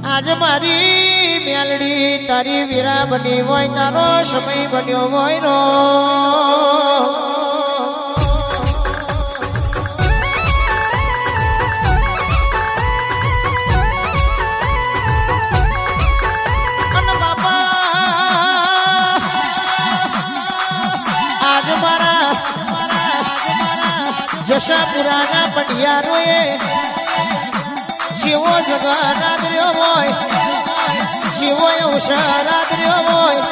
આજ મારી મેલડી તારી વીરા બની હોય તારો સમય બન્યો હોય રો અને બાપા આજ મારા જશાપુરાના પઢિયારોએ શિવો જગન્નાથ રહ્યો હોય શિવો અવસરાદ્ર્યો હોય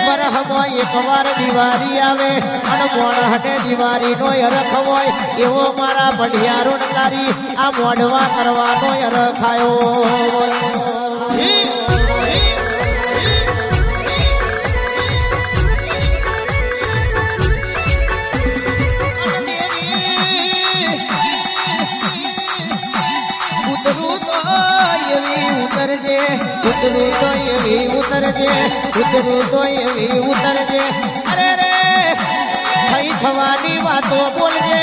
બરહમાં એક વાર દિવાળી આવે અને મોણહને દિવાળીનો અરખ હોય એવો મારા ભઢિયારો તારી આ મોઢવા કરવાનો અરખ આવ્યો ઉતરું તો એવી ઉતરજે અરે રે થઈ થવાની વાતો બોલજે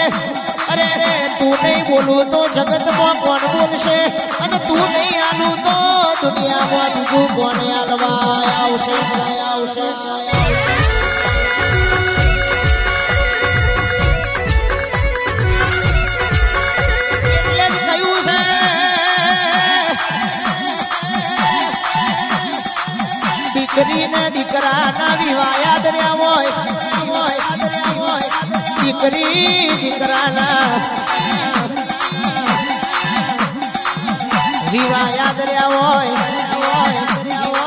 અરે રે તું નહીં બોલું તો જગતમાં કોણ બોલશે અને તું નહીં આલું તો દુનિયામાં બીજું કોને આલવા આવશે દીકરીને દીકરાના વિવાહ દર્યા હોય દીકરી દીકરાના વિવાહ દર્યા હોય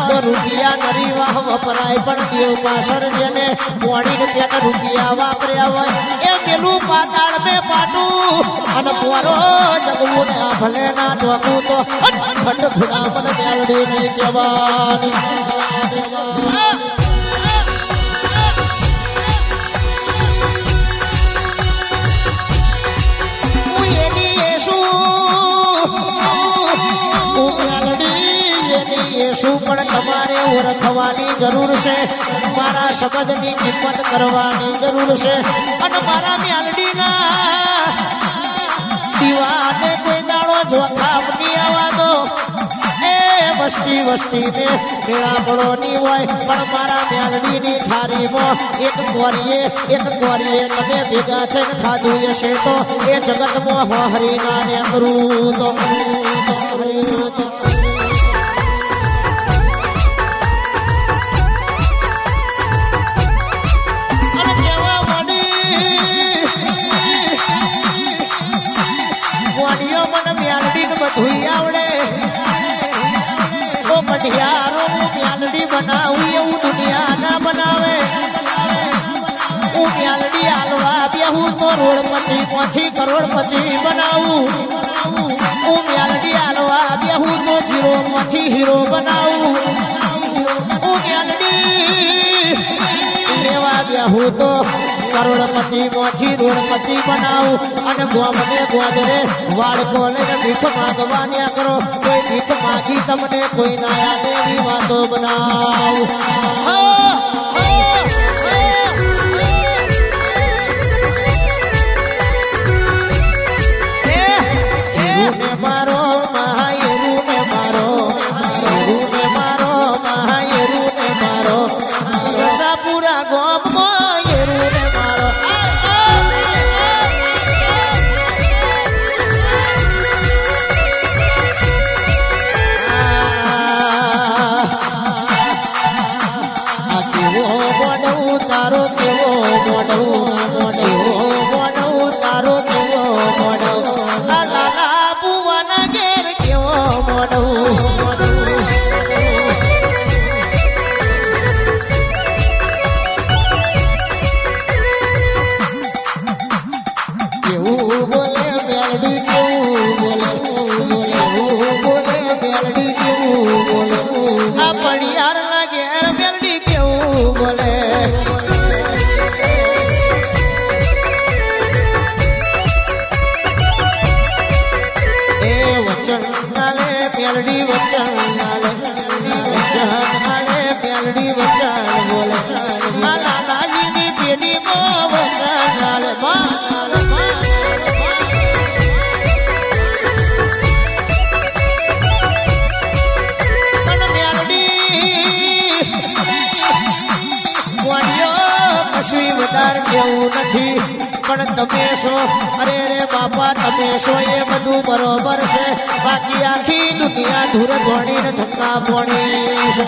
તો રૂપિયા નરી વાહ વપરાય પણ દેવ પાછળ જેને પોણીને પેટ રૂપિયા વાપર્યા હોય એ પેલું પાતાળ મેં પાટું અને પોરો જગવું ને આ ભલે ના ઢોકું તો ફટ ફુડા મને મેલડી નહીં કહેવાની શું પણ તમારે ઓળખવાની જરૂર છે મારા શબ્દની કિંમત કરવાની જરૂર છે અને મારા મેલડીના દીવાને કોઈ દાડો જોખામ નહીં આવવા દો એ વસ્તી ને મેળા પડો નહીં હોય પણ મારા મેલડીની થારીમાં એક કોરીએ તમે ભેગા થઈને ખાધું હશે તો એ જગતમાં હરીના ને કરું તો બધું આવડે ઓ પઢિયારો હું મેલડી બનાવું એવું દુનિયા ના બનાવે હું મેલડી આલવા બેહું તો રોડપતિ પછી કરોડપતિ બનાવું હું મેલડી આલવા બેહું તો જીરો પછી હીરો બનાવું હું મેલડી લેવા બેહું તો કરોડપતિ મોછી રોડપતિ બનાવું અને ગોમને ગોદરે વાળકો લઈને ભીખ માંગવા કરો કોઈ ભીખ માગી તમને કોઈ ના યાદ એવી વાતો બનાવું મારો મહાયરુને મારો મહાયરુને મારો શશાપુરા ગોમમાં યરુને મારો તારો કેવો મોઢું તારો કેવો મોઢું આ લાલા બુવાના ઘેર કેવો મોઢું કેવું બોલે મેલડી કેવું બોલે મેલડી કેવું બોલે આ પડિયારના ઘેર મેલડી કેવું બોલે મેલડી વચન બોલે એવું નથી પણ તમે છો અરે રે બાપા તમે છો એ બધું બરોબર છે બાકી આખી દુનિયા ધૂર ધોણીને ધક્કા પોણી છે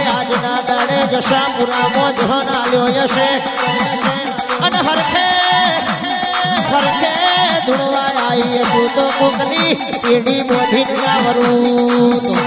આજના દાડે જશાપુરામાં જહન આલ્યો હશે અને હરખે હરખે ધૂળવા આવી હશું તો કોકની પેઢી બોધી ગાવરું તો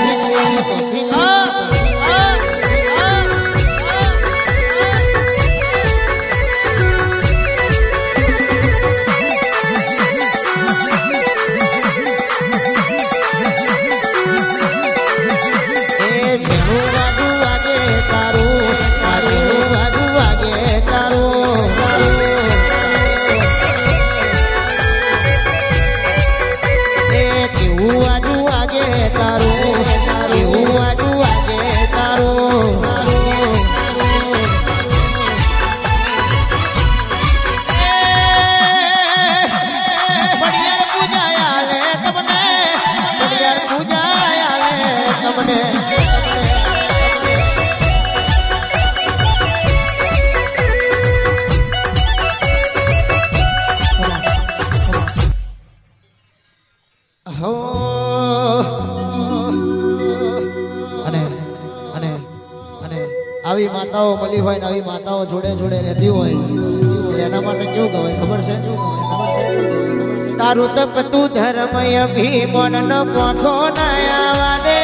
આવી માતાઓ મળી હોય ને આવી માતાઓ જોડે જોડે રહેતી હોય એના માટે કેવું કહેવાય ખબર છે તારું તપ તું ધર્મય ભીમન ન પોખો ના આવા દે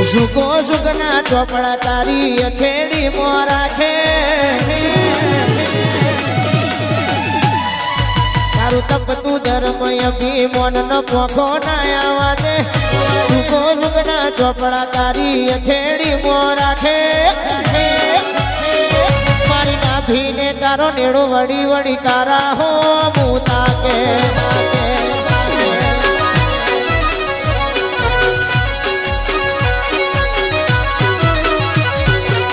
સુકો સુકના ચોપડા તારી અથેડી મો રાખે તારું તપ તું ધર્મય ભીમન ન પોખો ના આવા દે સુકો સુકના ચોપડા તારી અથેડી મો રાખે મારી નાભીને તારો નેડો વળી વળી તારા હો મુતા કે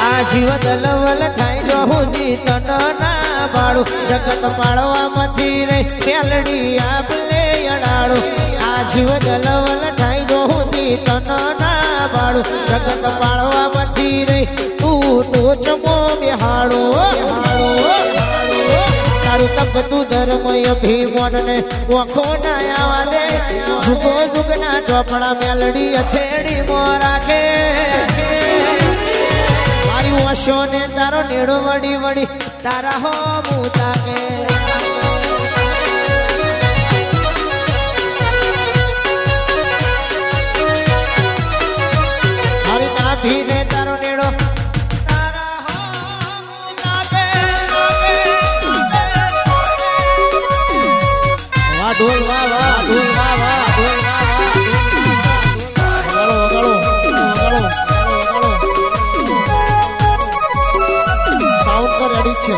આ જીવ દલવલ થાય જો હું જીતન ના બાળું જગત પાળવામાંથી રે મેલડી આપલે અડાડું આ જીવ દલવલ થાય જો હું જીતન ના બાળું જગત પાળવામાંથી રે તું ટોચમો બેહાડો તારું તપ તું ધર્મય ભીમન ને ઓખો ના આવા દે સુકો સુકના ચોપડા મેલડી અથેડી મો રાખે વશો ને તારો નેડો વડી વડી તારા હો મુતા કે મારી નાભી ને તારો નેડો તારા હો મુતા કે વાહ ઢોલ વાહ વાહ ઢોલ વાહ વાહ ઢોલ વાહ વાહ વગાડો વગાડો રેડી છે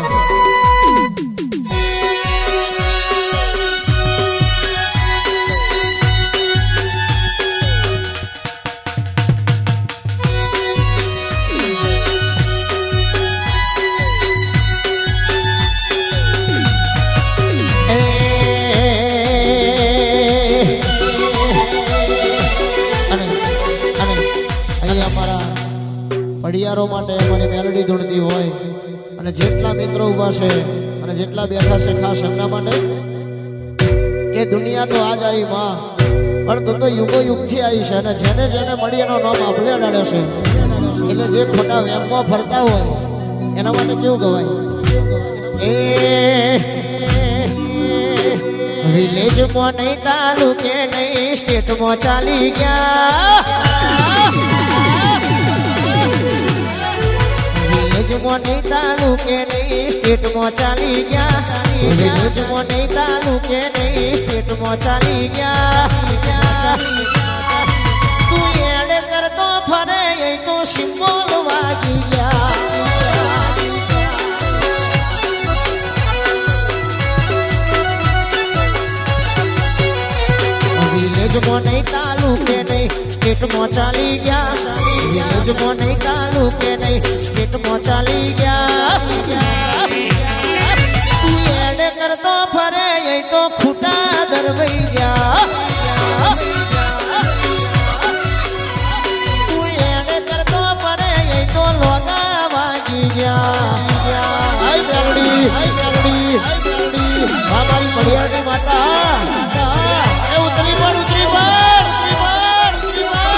પડિયારો માટે અમારી મેલડી ધૂણતી હોય અને જેટલા મિત્રો ઉભા છે અને જેટલા બેઠા છે ખાસ એમના માટે કે દુનિયા તો આજ આવી માં પણ તું તો યુગો યુગથી આવી છે અને જેને જેને મળી એનો નામ આપણે અડાડ્યો છે એટલે જે ખોટા વેમમાં ફરતા હોય એના માટે કેવું કહેવાય એ વિલેજમાં નહીં તાલુકે નહીં સ્ટેટમાં ચાલી ગયા વિલેજમાં નહીં તાલુકે નહીં સ્ટેટમાં ચાલી ગયા વિલેજમાં નહીં તાલુકે નહીં સ્ટેટમાં ચાલી ગયા તું એડે કરતો ફરે એ તો સિમ્બોલ વાગી ગયા સ્ટેટમાં ચાલી ગયા વિલેજમાં નહીં ચાલુ કે નહીં સ્ટેટમાં ચાલી ગયા તું એડ કરતો ફરે એ તો ખૂટા દરવઈ ગયા તું એડ કરતો ફરે એ તો લોગા વાગી ગયા મારી પડિયાની માતા એ ઉતરી પડ ઉતરી પડ ઉતરી પડ ઉતરી પડ